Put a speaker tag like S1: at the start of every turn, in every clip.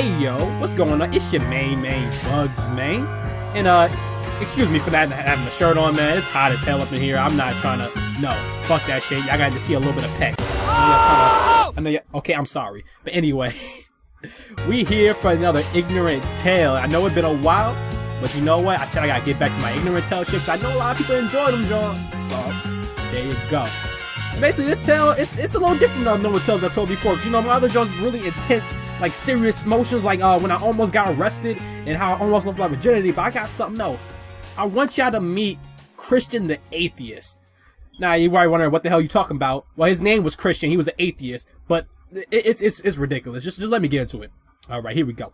S1: Hey yo, what's going on? It's your main BuGzMAIN. And excuse me for not having the shirt on, man. It's hot as hell up in here. I'm not trying to, no, fuck that shit. Y'all got to see a little bit of pecs. I know okay, I'm sorry. But anyway, we here for another ignorant tale. I know it's been a while, but you know what? I said I gotta get back to my ignorant tale shit, 'cause I know a lot of people enjoy them, John. So, there you go. Basically, this tale, it's a little different than the tales I told before. 'Cause you know, my other tales really intense, like serious emotions, like when I almost got arrested and how I almost lost my virginity. But I got something else. I want y'all to meet Christian the Atheist. Now, you probably wondering what the hell you talking about. Well, his name was Christian. He was an atheist, but it's ridiculous. Just let me get into it. All right, here we go.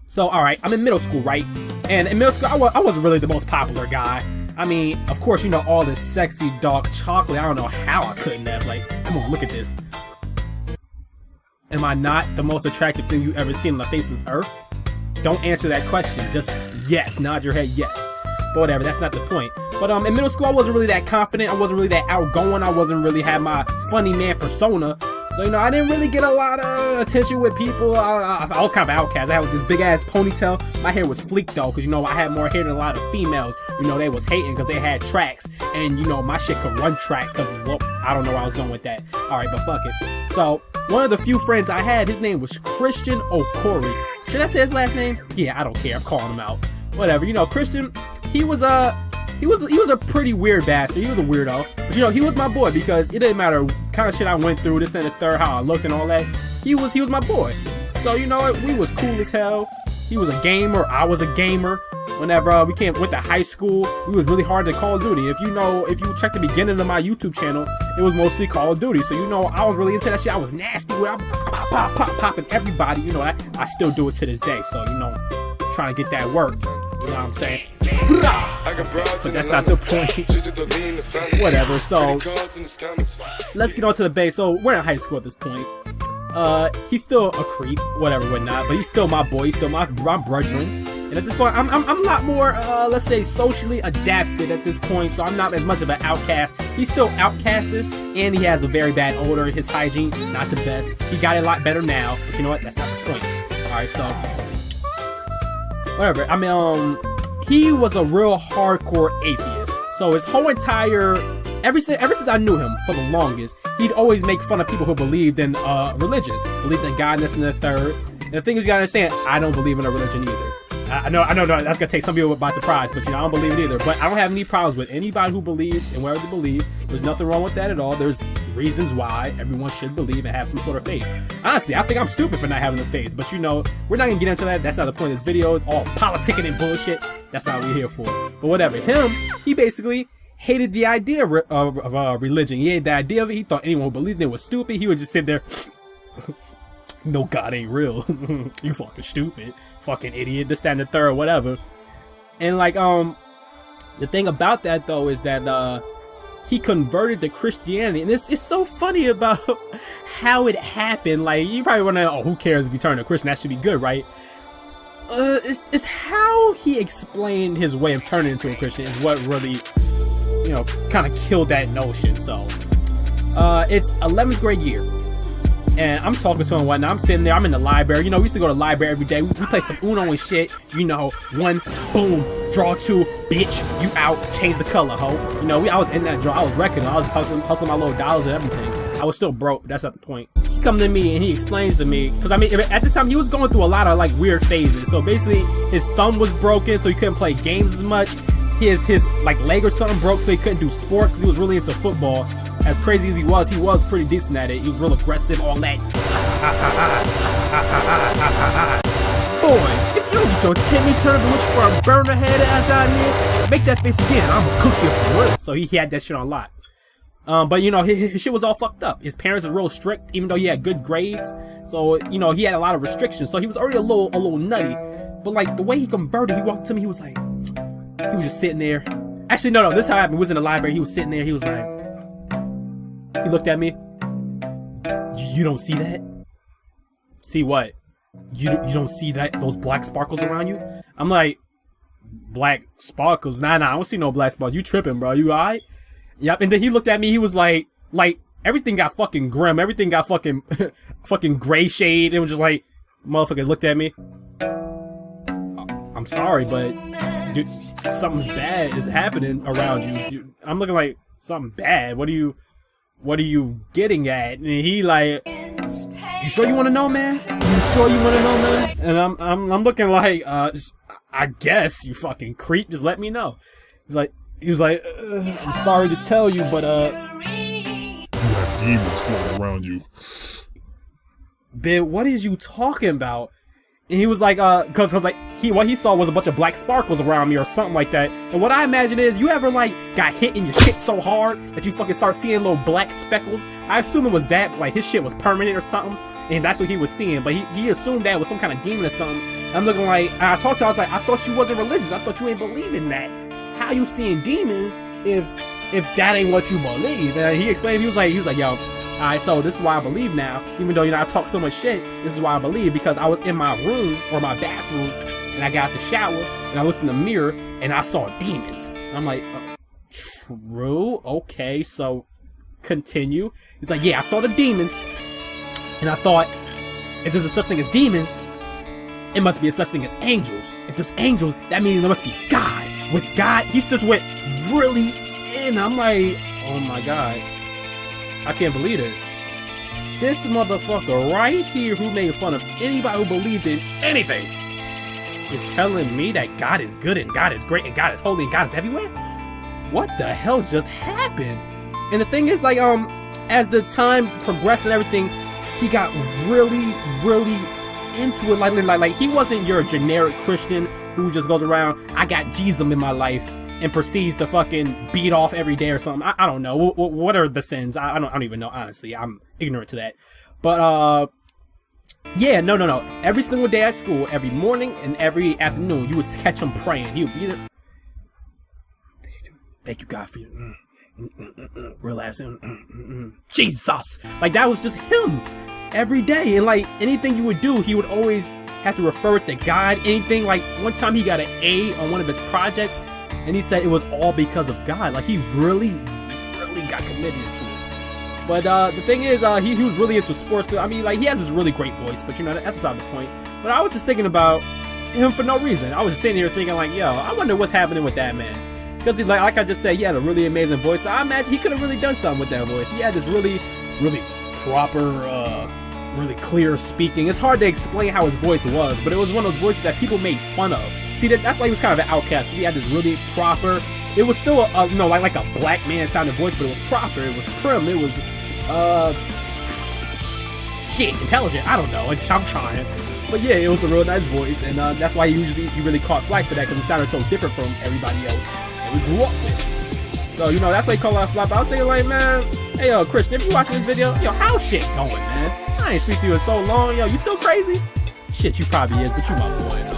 S1: So, all right, I'm in middle school, right? And in middle school, I wasn't really the most popular guy. I mean, of course, you know, all this sexy dark chocolate. I don't know how I couldn't have. Like, come on, look at this. Am I not the most attractive thing you ever seen on the face of this earth? Don't answer that question. Just yes. Nod your head yes. But whatever, that's not the point. But in middle school, I wasn't really that confident. I wasn't really that outgoing. I wasn't really had my funny man persona. So, you know, I didn't really get a lot of attention with people. I was kind of an outcast. I had like this big ass ponytail. My hair was fleeked though, because, you know, I had more hair than a lot of females. You know, they was hating because they had tracks. And, you know, my shit could run track because it's low. I don't know where I was going with that. Alright, but fuck it. So, one of the few friends I had, his name was Christian O'Corey. Should I say his last name? Yeah, I don't care. I'm calling him out. Whatever. You know, Christian, he was a pretty weird bastard. He was a weirdo. But you know, he was my boy because it didn't matter what kind of shit I went through, this and the third, how I looked and all that. He was my boy. So you know what? We was cool as hell. He was a gamer. I was a gamer. Whenever went to high school, we was really hard to Call of Duty. If you check the beginning of my YouTube channel, it was mostly Call of Duty. So you know, I was really into that shit. I was nasty with popping everybody. You know, I still do it to this day. So you know, trying to get that work. You know what I'm saying? But that's not the point. Whatever, so let's get on to the base. So we're in high school at this point. He's still a creep, whatever, whatnot, but he's still my boy, he's still my brethren. And at this point, I'm a lot more, let's say, socially adapted at this point, so I'm not as much of an outcast. He's still outcastish, and he has a very bad odor. His hygiene, not the best. He got it a lot better now, but you know what? That's not the point. Alright, so whatever. I mean, he was a real hardcore atheist. So his whole entire, ever since I knew him for the longest, he'd always make fun of people who believed in religion, believed in God, and this and the third. And the thing is, you gotta understand, I don't believe in a religion either. I know that's gonna take some people by surprise, but you know, I don't believe it either. But I don't have any problems with anybody who believes in whatever they believe. There's nothing wrong with that at all. There's reasons why everyone should believe and have some sort of faith. Honestly, I think I'm stupid for not having the faith, but you know, we're not gonna get into that. That's not the point of this video. All politicking and bullshit. That's not what we're here for. But whatever. He basically hated the idea of religion. He hated the idea of it. He thought anyone who believed in it was stupid. He would just sit there. No, God ain't real. You fucking stupid. Fucking idiot. This, that, and the third, whatever. And like, the thing about that though is that, he converted to Christianity, and it's so funny about how it happened. Like, you probably wonder, oh, who cares if he turned to Christian? That should be good, right? It's how he explained his way of turning into a Christian is what really, you know, kind of killed that notion. So, it's 11th grade year. And I'm talking to him and whatnot. I'm sitting there. I'm in the library. You know, we used to go to the library every day. We play some Uno and shit. You know, one, boom, draw two, bitch, you out, change the color, ho. You know, I was in that draw. I was wrecking. I was hustling my little dollars and everything. I was still broke, but that's not the point. He comes to me and he explains to me, because I mean, at this time he was going through a lot of like weird phases. So basically, his thumb was broken, so he couldn't play games as much. His like leg or something broke, so he couldn't do sports because he was really into football. As crazy as he was pretty decent at it. He was real aggressive, all that. Boy, if you don't get your Timmy Turner wish for a burner head ass out here, make that face again. I'ma cook you for real. So he had that shit on lock. But you know, his shit was all fucked up. His parents are real strict, even though he had good grades. So you know, he had a lot of restrictions. So he was already a little nutty. But like the way he converted, he walked up to me. He was just sitting there. Actually, no, this is how it happened. He was in the library. He was sitting there. He was like, he looked at me. You don't see that? See what? You don't see that? Those black sparkles around you? I'm like, black sparkles? Nah, I don't see no black sparkles. You tripping, bro? You alright? Yep. And then he looked at me. He was like everything got fucking grim. Everything got fucking gray shade. It was just like, Motherfucker looked at me. I'm sorry, but dude, something's bad is happening around you. I'm looking like something bad. What are you getting at? And he like, you sure you want to know, man? You sure you want to know, man? And I'm looking like, I guess, you fucking creep. Just let me know. He was like, I'm sorry to tell you, but you have demons floating around you. Bitch, what is you talking about? And he was like, cause like what he saw was a bunch of black sparkles around me or something like that. And what I imagine is, you ever like got hit in your shit so hard that you fucking start seeing little black speckles? I assume it was that, like his shit was permanent or something, and that's what he was seeing. But he assumed that was some kind of demon or something. And I'm looking like, and I talked to him, I was like, I thought you wasn't religious. I thought you ain't believe in that. How you seeing demons if that ain't what you believe? And he explained, he was like, yo. Alright, so this is why I believe now, even though, you know, I talk so much shit, this is why I believe, because I was in my room, or my bathroom, and I got out the shower, and I looked in the mirror, and I saw demons. And I'm like, true, okay, so, continue. He's like, yeah, I saw the demons, and I thought, if there's a such thing as demons, it must be a such thing as angels. If there's angels, that means there must be God. With God, he just went really in. I'm like, oh my God. I can't believe this. This motherfucker right here who made fun of anybody who believed in anything is telling me that God is good and God is great and God is holy and God is everywhere? What the hell just happened? And the thing is, like, as the time progressed and everything, he got really, really into it. Like he wasn't your generic Christian who just goes around, I got Jesus in my life, and proceeds to fucking beat off every day or something. I don't know. What are the sins? I don't even know, honestly. I'm ignorant to that. But, yeah, no. Every single day at school, every morning and every afternoon, you would catch him praying. He would be there. Thank you, God, for you. Realize Jesus! Like, that was just him every day. And, like, anything you would do, he would always have to refer to God. Anything, like, one time he got an A on one of his projects, and he said it was all because of God. Like, he really, really got committed to it. But the thing is, he was really into sports. I mean, like, he has this really great voice, but, you know, that's beside the point. But I was just thinking about him for no reason. I was just sitting here thinking, like, yo, I wonder what's happening with that man. Because, like I just said, he had a really amazing voice. So I imagine he could have really done something with that voice. He had this really, really proper, really clear speaking. It's hard to explain how his voice was, but it was one of those voices that people made fun of. See, that's why he was kind of an outcast, because he had this really proper, it was still a you know, like a black man sounding voice, but it was proper, it was prim, it was, shit, intelligent, I don't know, I'm trying. But yeah, it was a real nice voice, and that's why he really caught flack for that, because it sounded so different from everybody else that we grew up with. So, you know, that's why he called out flack. But I was thinking, like, man, hey, yo, Christian, if you watching this video, yo, how's shit going, man? I ain't speak to you in so long, yo, you still crazy? Shit, you probably is, but you my boy, man.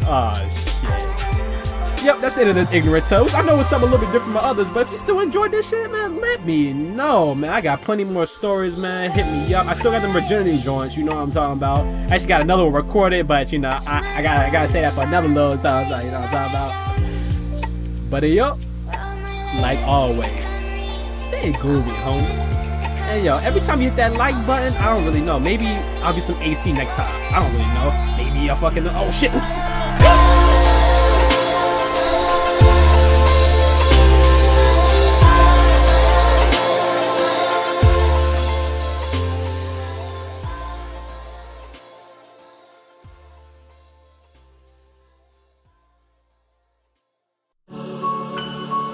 S1: Oh shit. Yep, that's the end of this ignorant toast. I know it's something a little bit different from others, but if you still enjoyed this shit, man, let me know, man. I got plenty more stories, man. Hit me up. I still got them virginity joints, you know what I'm talking about. I actually got another one recorded, but you know, I gotta say that for another little time, so you know what I'm talking about. But yo, like always, stay groovy, homie. And yo, every time you hit that like button, I don't really know. Maybe I'll get some AC next time. I don't really know. Maybe I'll fucking, oh shit.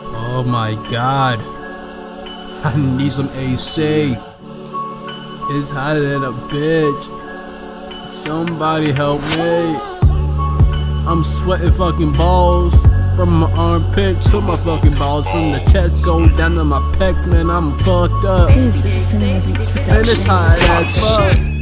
S1: Oh my God. I need some AC. It's hotter than a bitch. Somebody help me. I'm sweating fucking balls from my armpit to my fucking balls. From the chest go down to my pecs, man. I'm fucked up. And it's hot as fuck.